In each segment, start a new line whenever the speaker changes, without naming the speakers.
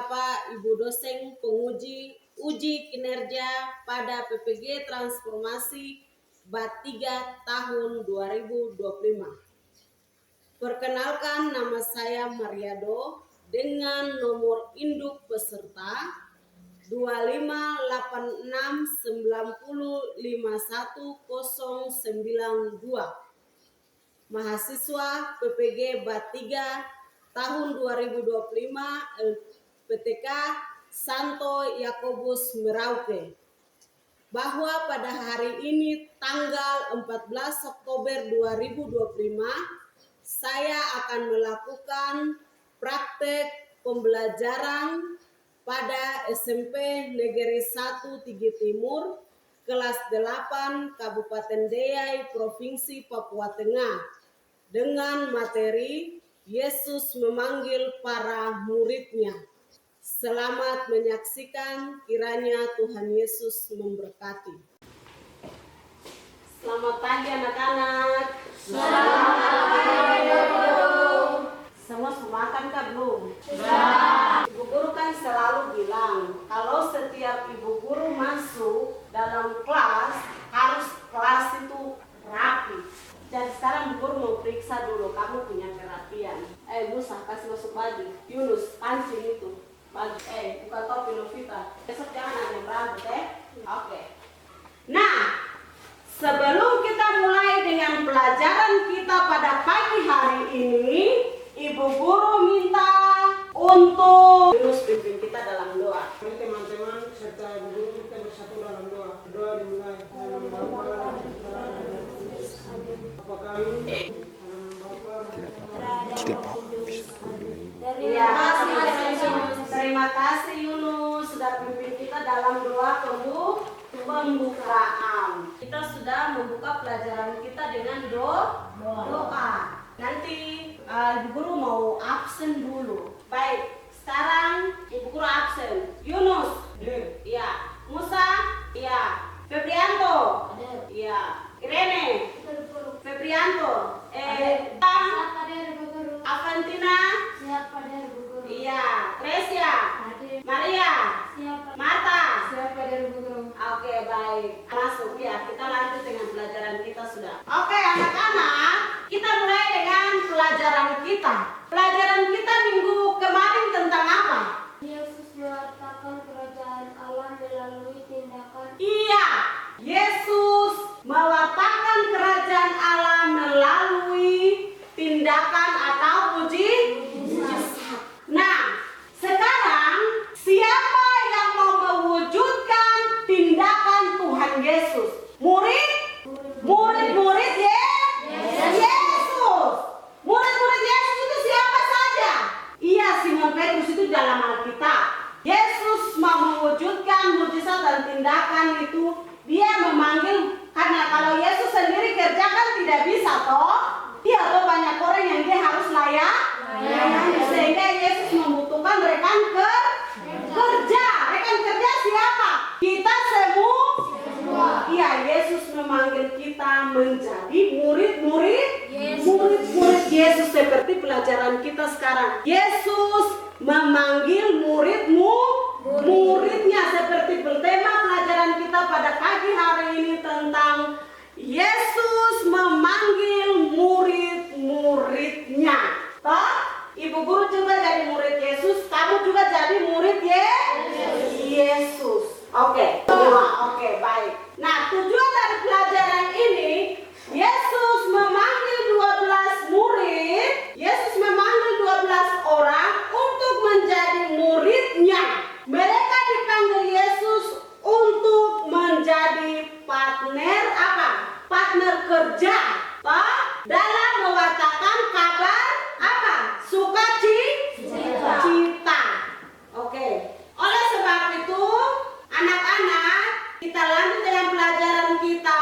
Bapak Ibu dosen penguji uji kinerja pada PPG Transformasi BAT 3 tahun 2025. Perkenalkan, nama saya Mariado dengan nomor induk peserta 25869051092. Mahasiswa PPG BAT 3 tahun 2025 LPTK Santo Yakobus Merauke, bahwa pada hari ini tanggal 14 Oktober 2025 saya akan melakukan praktek pembelajaran pada SMP Negeri 1 Tigi Timur kelas 8 Kabupaten Deiyai Provinsi Papua Tengah dengan materi Yesus memanggil para muridnya. Selamat menyaksikan, kiranya Tuhan Yesus memberkati. Selamat pagi anak-anak. Selamat pagi guru. Semua makan kah belum? Sudah. Ibu guru kan selalu bilang kalau setiap ibu guru masuk dalam kelas harus kelas itu rapi. Dan sekarang ibu guru mau periksa dulu kamu punya kerapian. Musa kasih masuk baju. Yunus pancing itu. Baju. Buka topi Novita. Besok jangan ada rambut Oke. Nah, sebelum kita mulai dengan pelajaran kita pada pagi hari ini, ibu guru minta untuk Yunus pimpin kita dalam doa.
Teman-teman serta ibu guru kita bersatu dalam doa. Doa dimulai. Apakah
Terima kasih Yunus sudah pimpin kita dalam doa pembukaan. Kita sudah membuka pelajaran kita dengan doa. Nanti ibu guru mau absen dulu. Baik, sekarang ibu guru absen. Yunus? Iya. Musa? Iya. Febrianto? Iya. Irene? Febrianto? Avantina? Iya. Tresia? Maria? Marta? Oke, baik. Masuk ya, kita lanjut dengan pelajaran kita sudah. Oke, anak-anak, kita mulai dengan pelajaran kita. Pelajaran kita minggu kemarin tentang apa?
Yesus mewartakan kerajaan Allah melalui tindakan.
Iya, Yesus mewartakan kerajaan Allah melalui tindakan atau mujizat. Nah, sekarang siapa yang mau mewujudkan tindakan Tuhan Yesus? Murid-murid Yesus. Murid-murid Yesus itu siapa saja? Iya, Simon Petrus itu dalam Alkitab. Yesus mau mewujudkan mujizat dan tindakan itu, dia memanggil, karena kalau Yesus sendiri kerja kan tidak bisa toh. Dia tuh banyak orang yang dia harus layani, sehingga Yesus membutuhkan rekan kerja. Rekan kerja siapa? Kita semua. Iya, Yesus memanggil kita menjadi murid-murid Yesus seperti pelajaran kita sekarang. Yesus memanggil muridnya seperti bertema pelajaran kita pada pagi hari ini tentang Yesus memanggil murid-muridnya. Toh, ibu guru juga jadi murid Yesus, kamu juga jadi murid Yesus. Oke, baik. Nah, tujuan dari pelajaran ini, Yesus memanggil 12 murid, Yesus memanggil 12 orang untuk menjadi muridnya. Mereka dipanggil Yesus untuk menjadi partner apa? Partner kerja, toh, dalam mewartakan kabar apa? Sukacita. Oke. Oleh sebab itu, anak-anak, kita lanjut dengan pelajaran kita.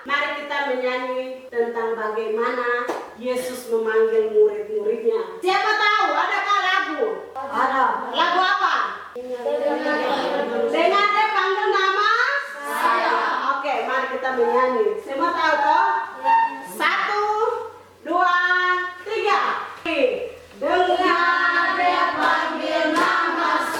Mari kita menyanyi tentang bagaimana Yesus memanggil murid-muridnya. Siapa tahu? Adakah lagu? Ada. Lagu apa? Dengan dia panggil nama saya. Oke, mari kita menyanyi. Semua tahu toh? 1, 2, 3. Dengar dia panggil nama saya.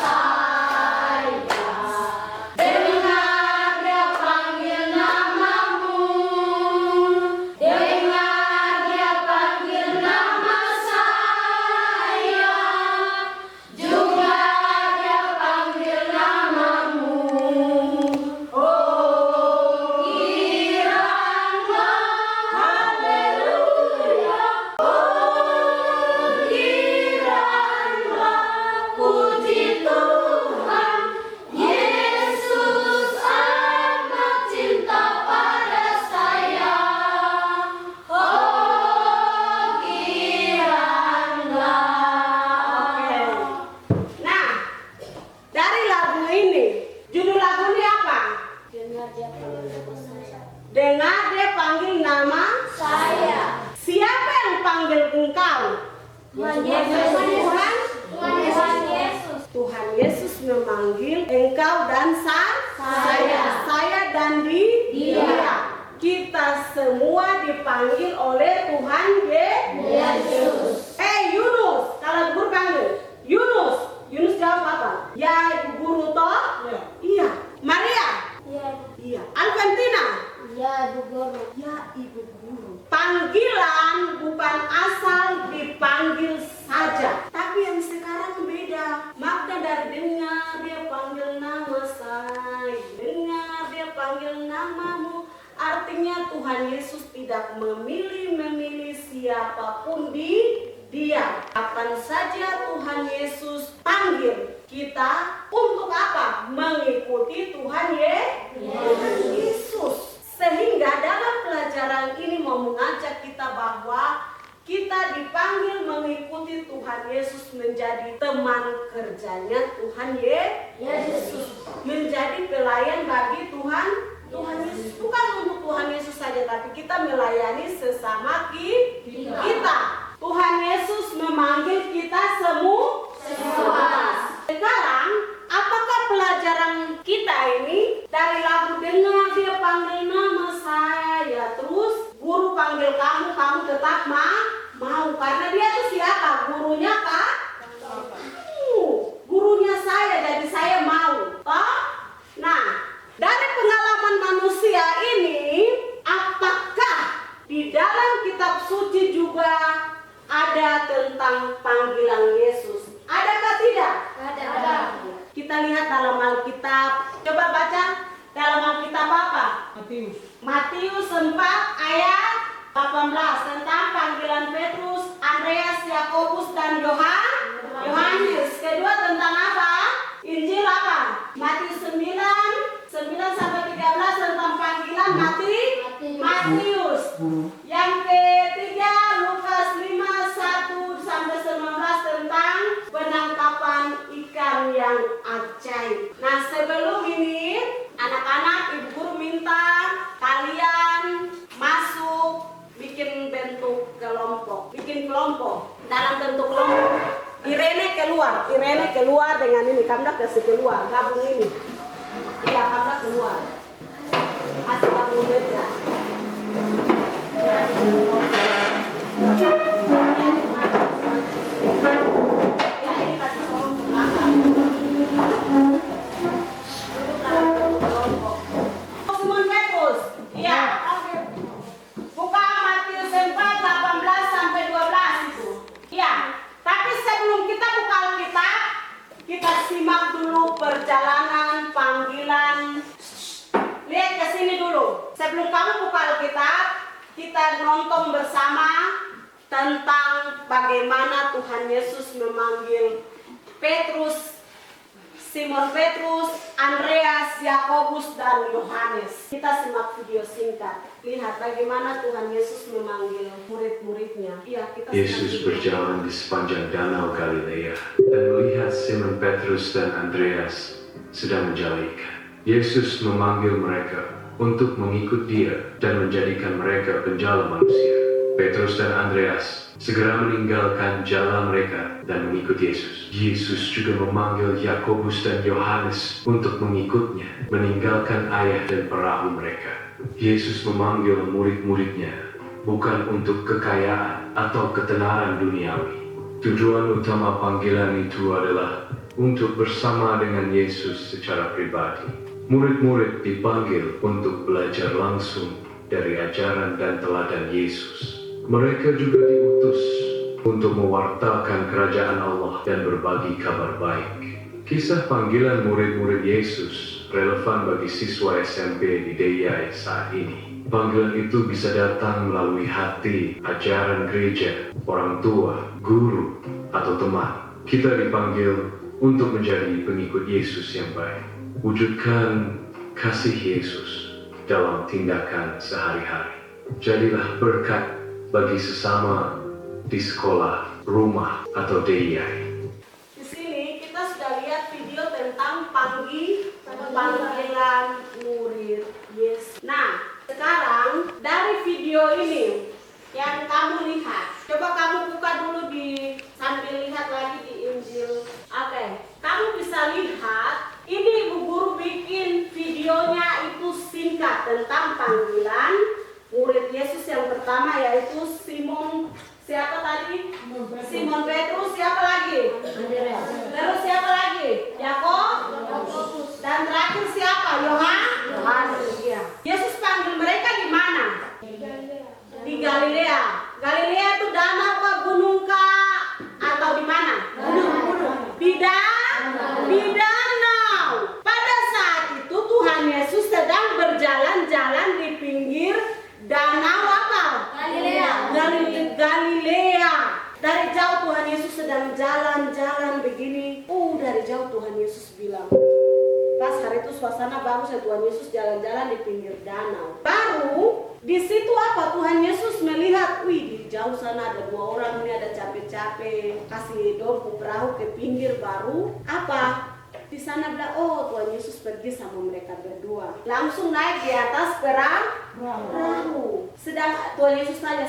dengar dia panggil nama
saya.
Siapa yang panggil engkau?
Tuhan Yesus. Tuhan Yesus.
Tuhan Yesus memanggil engkau dan saya. Saya dan dia. Kita semua dipanggil oleh Tuhan Yesus. Yunus, kalau guru panggil Yunus jawab apa? Ya ibu guru toh?
Ya.
Iya. Maria?
Ya,
Iya. Alventina?
ya Bu Guru.
Ya ibu guru. Panggilan bukan asal dipanggil saja, tapi yang sekarang beda. Magda dari dengar dia panggil nama saya, dengar dia panggil namamu. Artinya Tuhan Yesus tidak memilih siapapun dia. Kapan saja Tuhan Yesus panggil kita untuk apa? Mengikuti Tuhan Yesus. Sehingga dalam pelajaran ini mau mengajak kita bahwa kita dipanggil mengikuti Tuhan Yesus, menjadi teman kerjanya Tuhan Yesus, menjadi pelayan bagi Tuhan Yesus. Bukan untuk Tuhan Yesus saja, tapi kita melayani sesama kita. Tuhan Yesus memanggil kita semua. Sekarang, apakah pelajaran kita ini dari lagu dengar dia panggil nama saya, terus guru panggil kamu tetap mau karena dia itu siapa? Gurunya kah? Gurunya saya, jadi saya mau. Toh? Nah, dari pengalaman manusia ini, apakah di dalam kitab suci juga ada tentang panggilan Yesus? Adakah tidak?
Ada.
Kita lihat dalam Alkitab. Coba baca dalam Alkitab apa? Matius 4 ayat 18 tentang panggilan Petrus, Andreas, Yakobus dan Yohanes. Kedua tentang apa? Injil apa? Matius 9 sampai 13 tentang panggilan Matius. Yang ketiga Lukas 5 1 sampai 19 tentang penangkapan ikan yang ajaib. Nah, sebelum ini anak-anak, ibu guru minta kalian masuk bikin kelompok. Dalam bentuk kelompok. Irene keluar dengan ini, kamu kasih keluar, gabung ini. Iya, kamu keluar. Masih gabung meja. Ya, ini kasih kelompok belakang. Duduk dalam bentuk kelompok. Simon Petrus, iya. Buka Matius 4 18 sampai 12 itu. Iya. Tapi sebelum kita buka Alkitab, kita simak dulu perjalanan panggilan. Lihat ke sini dulu. Sebelum kamu buka Alkitab, kita nonton bersama tentang bagaimana Tuhan Yesus memanggil Petrus, Simon Petrus, Andreas, Yakobus dan Yohanes. Kita simak video singkat. Lihat bagaimana Tuhan Yesus memanggil murid-muridnya.
Yesus berjalan di sepanjang danau Galilea dan melihat Simon Petrus dan Andreas sedang menjala ikan. Yesus memanggil mereka untuk mengikut Dia dan menjadikan mereka penjala manusia. Petrus dan Andreas segera meninggalkan jala mereka dan mengikut Yesus. Yesus juga memanggil Yakobus dan Yohanes untuk mengikutnya, meninggalkan ayah dan perahu mereka. Yesus memanggil murid-muridnya bukan untuk kekayaan atau ketenaran duniawi. Tujuan utama panggilan itu adalah untuk bersama dengan Yesus secara pribadi. Murid-murid dipanggil untuk belajar langsung dari ajaran dan teladan Yesus. Mereka juga diutus untuk mewartakan kerajaan Allah dan berbagi kabar baik. Kisah panggilan murid-murid Yesus relevan bagi siswa SMP di Deyai saat ini. Panggilan itu bisa datang melalui hati, ajaran gereja, orang tua, guru, atau teman. Kita dipanggil untuk menjadi pengikut Yesus yang baik. Wujudkan kasih Yesus dalam tindakan sehari-hari. Jadilah berkat bagi sesama di sekolah, rumah, atau Deyai.
Di sini kita sudah lihat video tentang panggilan murid Yesus. Nah, sekarang dari video ini yang kamu lihat, coba kamu buka dulu sambil lihat lagi di Injil. Oke, kamu bisa lihat ini Ibu Guru bikin videonya itu singkat tentang panggilan murid Yesus yang pertama, yaitu Simon. Siapa tadi? Simon Petrus. Siapa lagi? Terus siapa lagi? Yakob. Dan terakhir siapa? Yohanes. Yesus panggil mereka di mana? Di Galilea. Galilea itu danau kah, gunung kah, atau di mana? Gunung. Di danau. Pada saat itu Tuhan Yesus sedang berjalan-jalan di pinggir danau apa? Galilea. Dari jauh Tuhan Yesus sedang jalan-jalan begini. Dari jauh Tuhan Yesus bilang. Pas hari itu suasana bagus ya, Tuhan Yesus jalan-jalan di pinggir danau. Baru di situ apa? Tuhan Yesus melihat, di jauh sana ada 2 orang ini ada capek-capek, kasih dompu perahu ke pinggir. Baru apa? Di sana bilang, Tuhan Yesus pergi sama mereka berdua. Langsung naik di atas perahu. Sedang Tuhan Yesus tanya,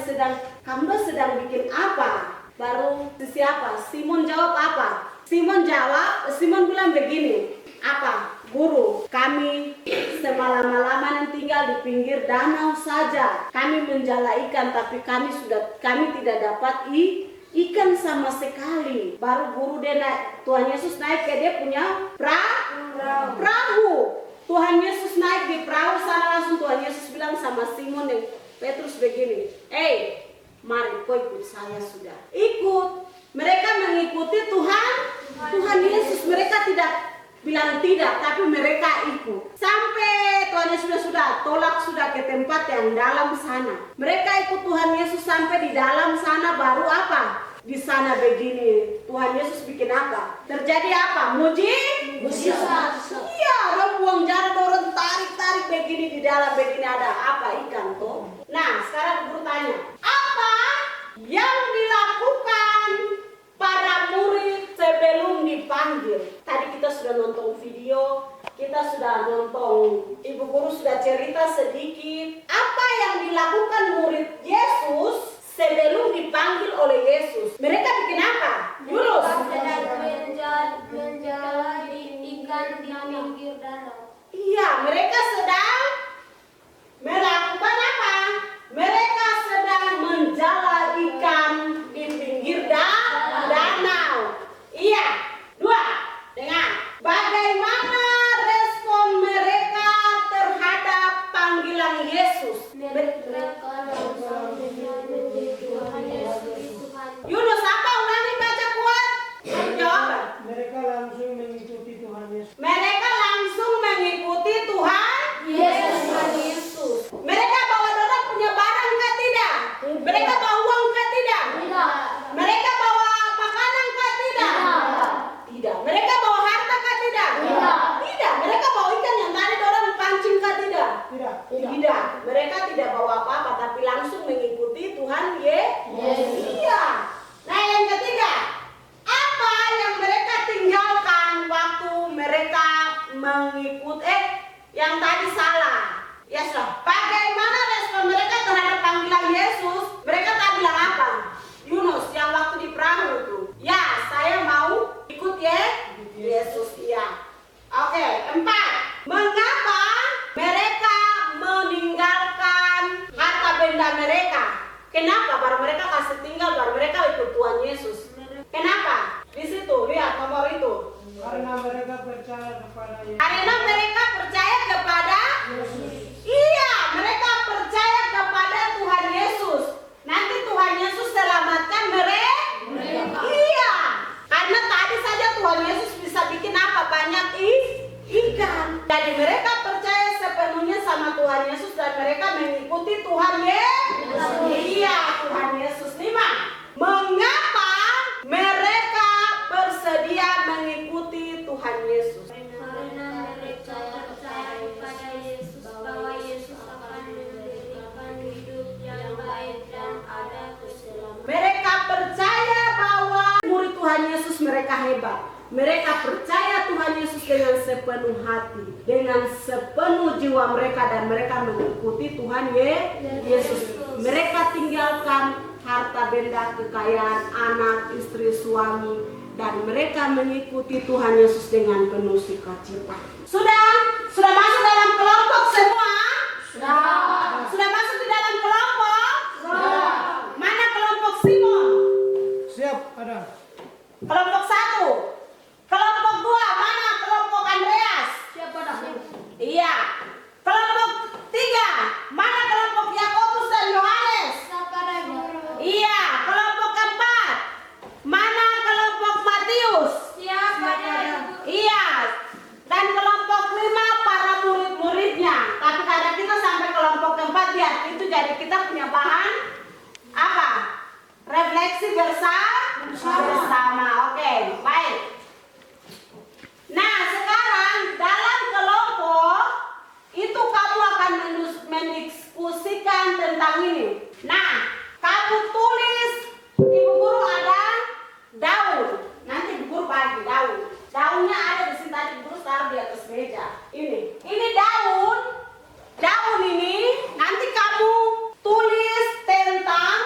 kamu sedang bikin apa? Baru siapa? Simon jawab apa? Simon bilang begini, apa? Guru, kami semalam-malaman tinggal di pinggir danau saja. Kami menjala ikan, tapi kami tidak dapat ikan sama sekali. Baru guru Tuhan Yesus naik ke dia punya perahu. Tuhan Yesus naik di perahu sana, langsung Tuhan Yesus bilang sama Simon dan Petrus begini, mari kau ikut saya sudah. Ikut. Mereka mengikuti Tuhan Yesus. Mereka tidak bilang tidak, tapi mereka ikut. Sampai Tuhan Yesus sudah tolak ke tempat yang dalam sana. Mereka ikut Tuhan Yesus sampai di dalam sana. Baru apa? Di sana begini, Tuhan Yesus bikin apa? Terjadi apa? Mujizat. Iya, orang buang jalan, orang tarik begini di dalam begini ada apa? Ikan toh. Nah, sekarang guru tanya, apa yang dilakukan para murid sebelum dipanggil? Tadi kita sudah nonton video, kita sudah nonton, Ibu Guru sudah cerita sedikit. Apa yang dilakukan murid Yesus sebelum dipanggil oleh Yesus? Mereka bikin apa? Yunus.
Menjala ikan di pinggir danau.
Iya, mereka sedang melakukan apa? Mereka sedang menjala ikan di pinggir danau. Iya. 2. Dengar. Bagaimana respon mereka terhadap panggilan Yesus? Yunus, apa? Ulangi baca kuat. Jawab.
Mereka langsung mengikuti Tuhan Yesus.
Mereka langsung mengikuti Tuhan Yesus. Mereka bawa orang punya barang kah tidak? Mereka bawa uang kah tidak? Mereka bawa makanan kah tidak? Tidak. Mereka bawa harta kah tidak? Tidak. Mereka bawa ikan yang tadi orang pancing kah tidak? Tidak. Mereka tidak bawa apa-apa, tapi langsung mengikuti Tuhan Yesus. Iya. Nah, yang ketiga, apa yang mereka tinggalkan waktu mereka mengikuti? Yang tadi salah. Ya sudah. Bagaimana respon mereka terhadap panggilan Yesus? Mereka tak bilang apa? Yunus yang waktu di perahu itu. Ya, saya mau ikut Yesus. Iya. Oke, 4. Mengapa mereka meninggalkan harta benda mereka? Kenapa? Baru mereka kasih tinggal, baru mereka ikut Tuhan Yesus. Kenapa? Di situ, lihat nomor itu.
Karena mereka percaya kepada Yesus.
Karena mereka percaya kepada Iya, mereka percaya kepada Tuhan Yesus. Nanti Tuhan Yesus selamatkan mereka. Iya. Karena tadi saja Tuhan Yesus bisa bikin apa? Banyak ikan. Jadi mereka percaya sepenuhnya sama Tuhan Yesus dan mereka mengikuti Tuhan Yesus. Iya, Tuhan Yesus. 5. Mengapa mereka bersedia mengikuti Tuhan Yesus?
Karena mereka percaya kepada Yesus bahwa Yesus akan memberikan hidup yang baik dan ada keselamatan.
Mereka percaya bahwa murid Tuhan Yesus mereka hebat. mereka percaya Tuhan Yesus dengan sepenuh hati, dengan sepenuh jiwa mereka, dan mereka mengikuti Tuhan Yesus. Mereka tinggalkan harta benda, kekayaan, anak, istri, suami, dan mereka mengikuti Tuhan Yesus dengan penuh sukacita. Sudah masuk dalam kelompok semua? Sudah masuk di dalam kelompok? Mana kelompok Simon?
Siap, ada.
Kelompok 1. Kelompok 2, mana kelompok Andreas?
Siapa dah?
Iya. Kelompok 3, mana kelompok Yakobus dan Yohanes?
Siapa dah guru?
Iya. Kelompok 4, mana kelompok Matius?
Siapa dah guru?
Iya. Dan kelompok 5, para murid-muridnya. Tapi karena kita sampai kelompok 4 ya, itu jadi kita punya bahan apa? Refleksi bersama. Oke, baik. Nah, sekarang dalam kelompok itu kamu akan mendiskusikan tentang ini. Nah, kamu tulis di buku guru ada daun. Nanti buku guru bagi daun. Daunnya ada di sini, tadi guru taruh di atas meja. Ini daun. Daun ini nanti kamu tulis tentang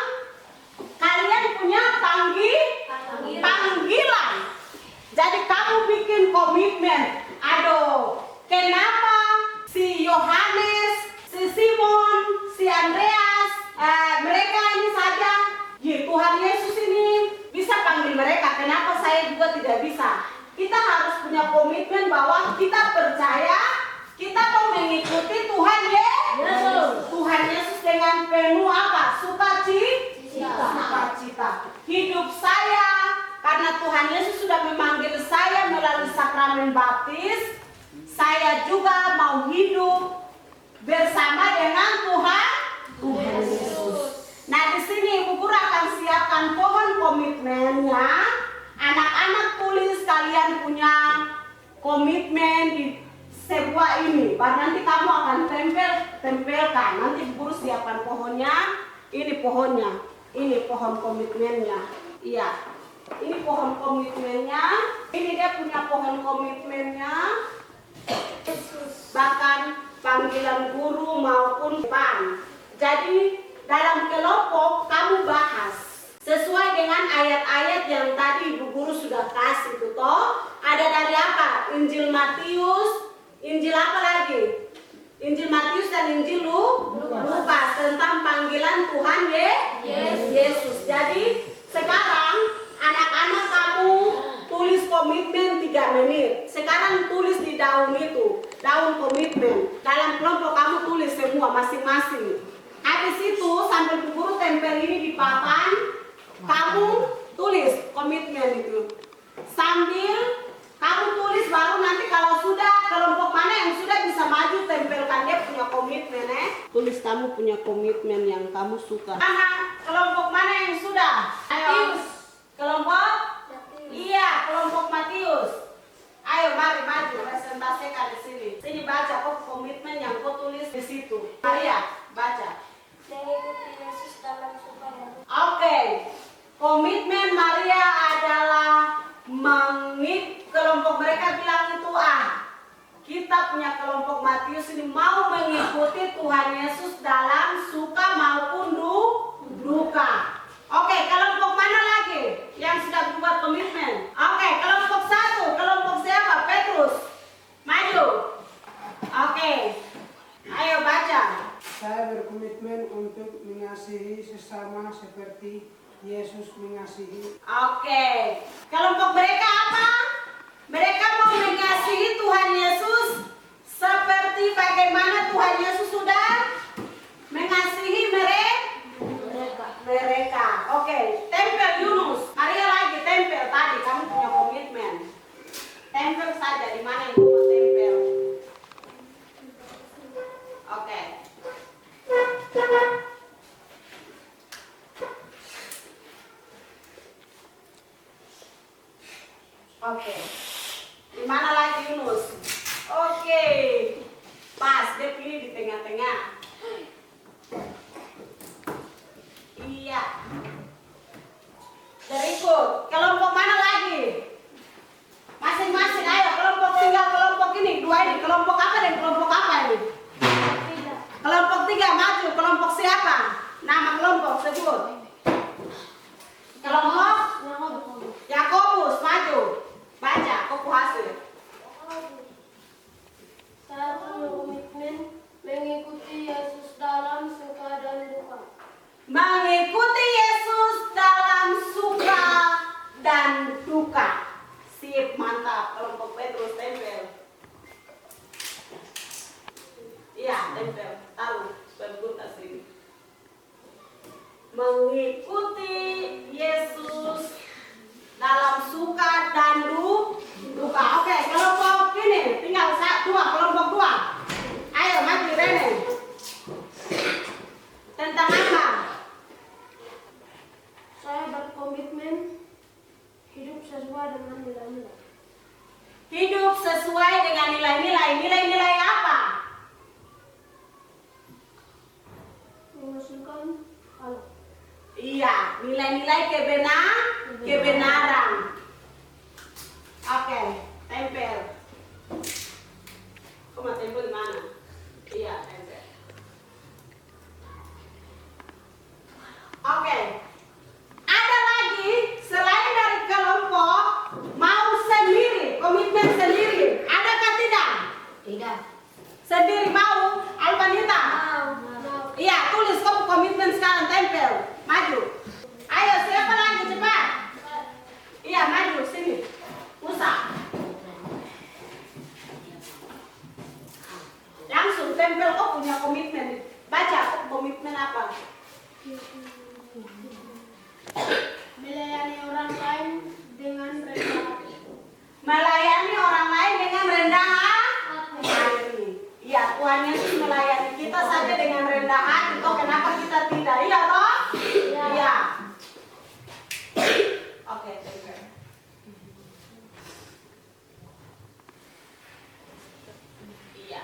kalian punya panggilan. Jadi kamu bikin komitmen. Aduh, kenapa si Yohanes, si Simon, si Andreas, mereka ini saja, ya Tuhan Yesus ini bisa panggil mereka. Kenapa saya juga tidak bisa? Kita harus punya komitmen bahwa kita percaya, kita mau mengikuti Tuhan Yesus. Tuhan Yesus dengan penuh apa? Sukacita. Hidup saya, karena Tuhan Yesus sudah memanggil saya melalui sakramen baptis, saya juga mau hidup bersama dengan Tuhan Yesus. Nah, di sini Ibu Guru akan siapkan pohon komitmennya. Anak-anak tulis kalian punya komitmen di sebuah ini. Baru nanti kamu akan tempelkan. Nanti Ibu Guru siapkan pohonnya. Ini pohonnya. Ini pohon komitmennya. Iya. Ini pohon komitmennya. Ini dia punya pohon komitmennya. Bahkan panggilan guru maupun pan. Jadi dalam kelompok kamu bahas sesuai dengan ayat-ayat yang tadi Ibu Guru sudah kasih itu toh. Ada dari apa? Injil Matius, Injil apa lagi? Injil Matius dan Injil Lukas tentang panggilan Tuhan Yesus. Jadi sekarang anak-anak kamu tulis komitmen 3 menit. Sekarang tulis di daun itu, daun komitmen. Dalam kelompok kamu tulis semua masing-masing. Habis itu sambil Bu Guru tempel ini di papan, kamu tulis komitmen itu. Sambil kamu tulis, baru nanti kalau sudah kelompok mana yang sudah bisa maju, tempelkan dia punya komitmen. Tulis kamu punya komitmen yang kamu suka. Kelompok mana yang sudah? Ayo. Kelompok? Iya, kelompok Matius. Ayo mari maju, presentasikan di sini. Sini baca kok komitmen yang kau tulis di situ. Maria, baca.
Mengikuti Yesus dalam suka.
Oke. Komitmen Maria adalah kelompok mereka bilang itu kita punya kelompok Matius ini mau mengikuti Tuhan Yesus dalam suka maupun duka. Oke, kelompok mana lagi yang sudah buat komitmen? Oke, kelompok 1, kelompok siapa? Petrus, maju. Oke, ayo baca.
Saya berkomitmen untuk mengasihi sesama seperti Yesus mengasihi.
Oke, kelompok mereka apa? Mereka mau mengasihi Tuhan Yesus seperti bagaimana Tuhan Yesus sudah mengasihi mereka. Oke, tempel Yunus. Maria lagi tempel tadi, kamu punya komitmen. Tempel saja di mana yang mau tempel. Oke. Oke. Di mana lagi Yunus? Oke. Pas, dia pilih di tengah-tengah. Iya. Berikut, kelompok mana lagi? mengikuti Yesus dalam suka dan duka. Oke, kelompok ini tinggal kelompok dua. Ayo maju Rene. Tentang apa?
Saya berkomitmen hidup sesuai dengan nilai-nilai.
Hidup sesuai dengan nilai-nilai. Nilai-nilai apa?
Menghasilkan Allah.
Iya, nilai-nilai kebenaran. Oke, tempel. Kamu tempel di mana? Iya, tempel. Oke. Ada lagi selain dari kelompok mau sendiri, komitmen sendiri. Adakah tidak?
Tidak.
Sendiri mau, Alvanita?
Mau.
Iya, tulis kamu komitmen sekarang, tempel. Maju. Ayo, siapa lagi cepat? Iya, maju sini. Musa. Langsung tempel kau punya komitmen. Baca komitmen apa?
Melayani orang lain dengan rendah hati.
Melayani orang lain dengan rendah hati. Iya, Tuhan Yesus melayani kita saja dengan rendah hati. Toh kenapa kita tidak? Iya toh? Iya. Oke, tempel. Iya.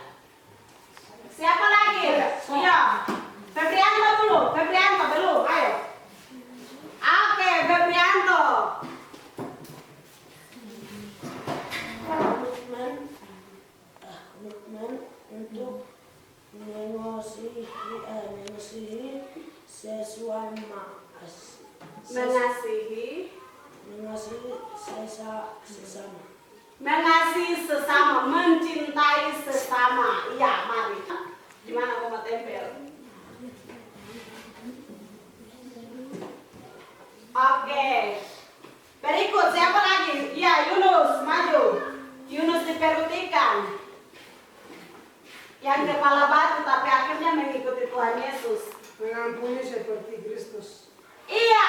Siapa lagi? Iya. Febrianto dulu. Ayo. Oke, Febrianto.
Komitmen untuk mengasihi sesama.
Mengasihi sesama, mencintai sesama. Iya, mari. Di mana kamu tempel? Oke. Berikut siapa lagi? Iya, Yunus, maju. Yunus diperhatikan. Yang kepala batu tapi akhirnya mengikuti Tuhan Yesus.
Mengampuni seperti Kristus.
Iya,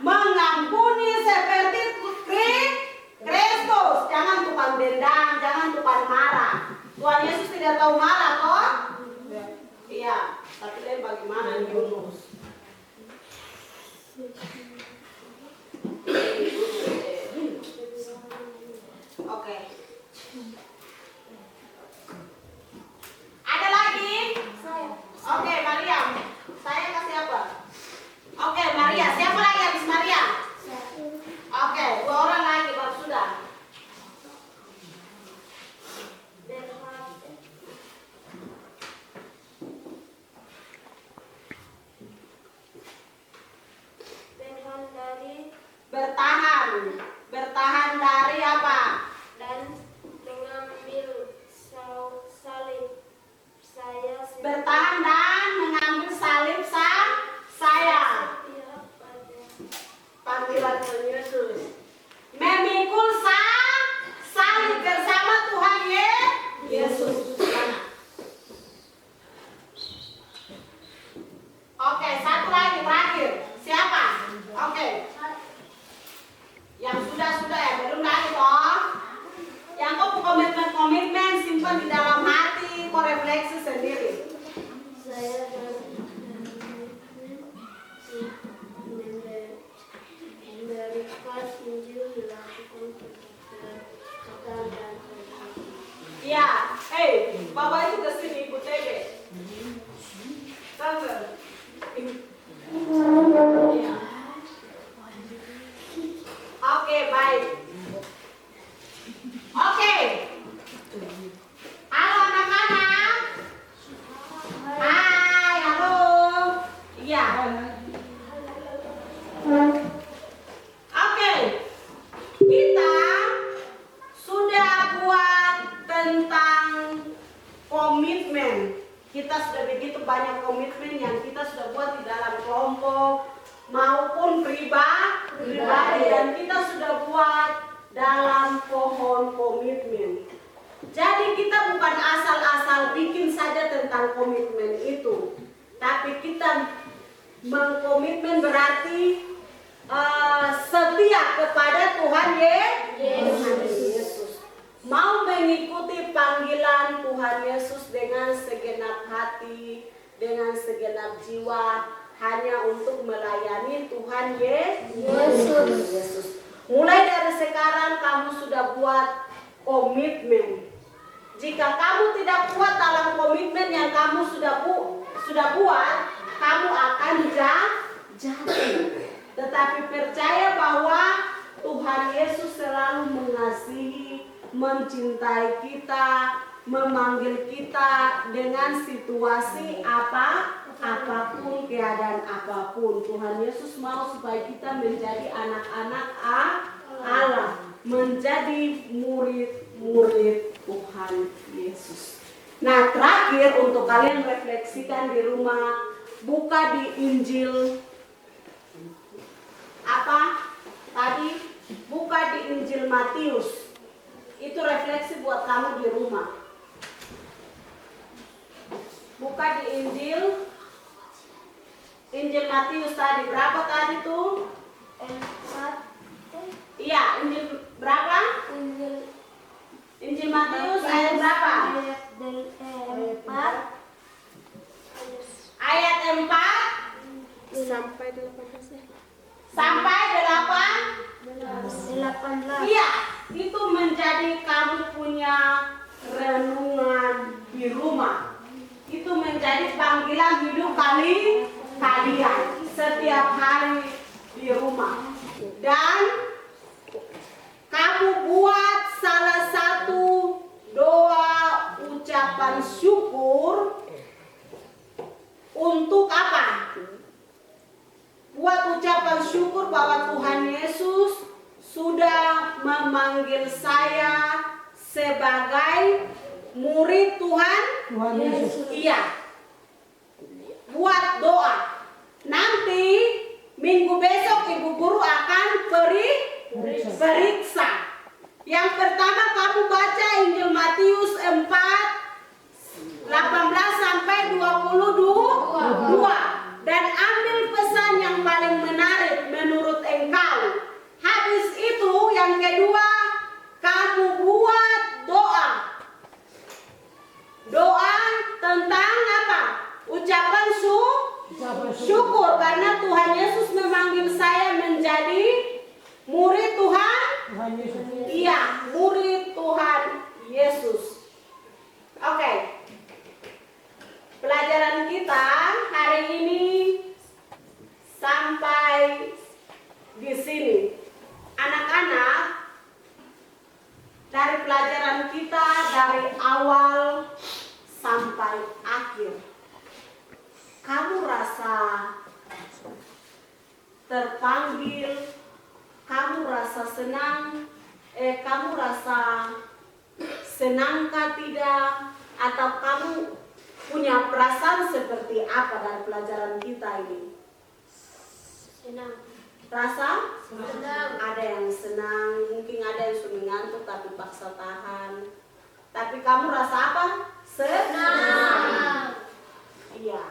mengampuni seperti Kristus. Jangan tukang dendam, jangan tukang marah. Tuhan Yesus tidak tahu marah, toh? Iya, tapi lain bagaimana Yunus? Oke. Ada lagi?
Saya.
Oke, Maria. Saya kasih apa? Oke, Maria. Siapa lagi habis Maria? Oke, 2 orang lagi baru sudah. Bertahan dari apa?
Dan mengambil salib saya
Bertahan dan mengambil salib saya. Panggilan Tuhan Yesus. Memikul salib bersama Tuhan Yesus. Oke, satu lagi terakhir. Siapa? Oke. Yang sudah ya, belum lagi toh. Yang kau komitmen simpan di dalam hati, kau refleksi sendiri.
saya memberikan Injil dilakukan kata dan
Iya, Bapak itu kesini ikut TB. Tante. Iya. Oke, baik. Oke. Halo anak-anak. Hai, halo. Iya. Oke. Kita sudah buat tentang komitmen. Kita sudah begitu banyak komitmen yang kita sudah buat di dalam kelompok maupun pribadi, dan kita sudah buat dalam pohon komitmen. Jadi kita bukan asal-asal bikin saja tentang komitmen itu, tapi kita Mengkomitmen berarti setia kepada Tuhan Yesus. Mau mengikuti panggilan Tuhan Yesus dengan segenap hati, dengan segenap jiwa, hanya untuk melayani Tuhan Yesus. Mulai dari sekarang kamu sudah buat komitmen. Jika kamu tidak kuat dalam komitmen yang kamu sudah buat, kamu akan jatuh. Tetapi percaya bahwa Tuhan Yesus selalu mengasihi, mencintai kita, memanggil kita dengan situasi apapun, keadaan apapun. Tuhan Yesus mau supaya kita menjadi anak-anak Allah, menjadi murid-murid Tuhan Yesus. Nah, terakhir untuk kalian refleksikan di rumah, buka di Injil buka di Injil Matius. Itu refleksi buat kamu di rumah. Buka di Injil Matius tadi. Berapa tadi tuh?
4.
Iya, Injil berapa? Injil Matius ayat berapa? Ayat 4
sampai 18.
sampai
18.
Iya, itu menjadi kamu punya renungan di rumah. Itu menjadi panggilan hidup kalian setiap hari di rumah. Dan kamu buat salah satu doa ucapan syukur untuk apa? Buat ucapan syukur bahwa Tuhan Yesus sudah memanggil saya sebagai murid Tuhan
Yesus.
Iya. Buat doa. Nanti minggu besok Ibu Guru akan periksa. Yang pertama kamu baca Injil Matius 4 18 sampai 22 dan ambil pesan yang paling menarik menurut engkau. Habis itu yang kedua, kamu buat doa. Doa tentang apa? Ucapan syukur karena Tuhan Yesus memanggil saya menjadi murid Tuhan Yesus. Iya, murid Tuhan Yesus. Oke. Pelajaran kita hari ini sampai di sini. Anak-anak, dari pelajaran kita dari awal sampai akhir, kamu rasa terpanggil, kamu rasa senang, kamu rasa senangkah tidak, atau kamu punya perasaan seperti apa dari pelajaran kita ini?
Senang.
Rasa?
Senang.
Ada yang senang, mungkin ada yang sudah ngantuk tapi paksa tahan. Tapi kamu rasa apa? Senang. Iya,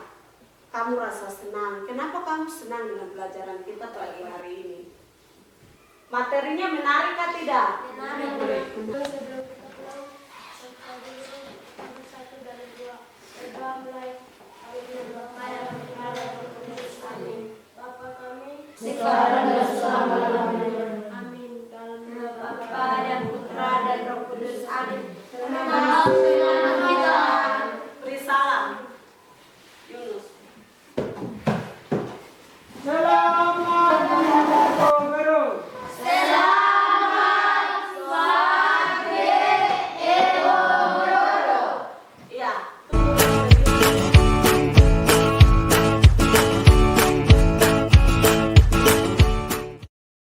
kamu rasa senang. Kenapa kamu senang dengan pelajaran kita pagi hari ini? Materinya menarik atau tidak?
Menarik. Sebelum kita pulang, satu dari dua. Berdoa mulai. Bapa kami, Bapa kami,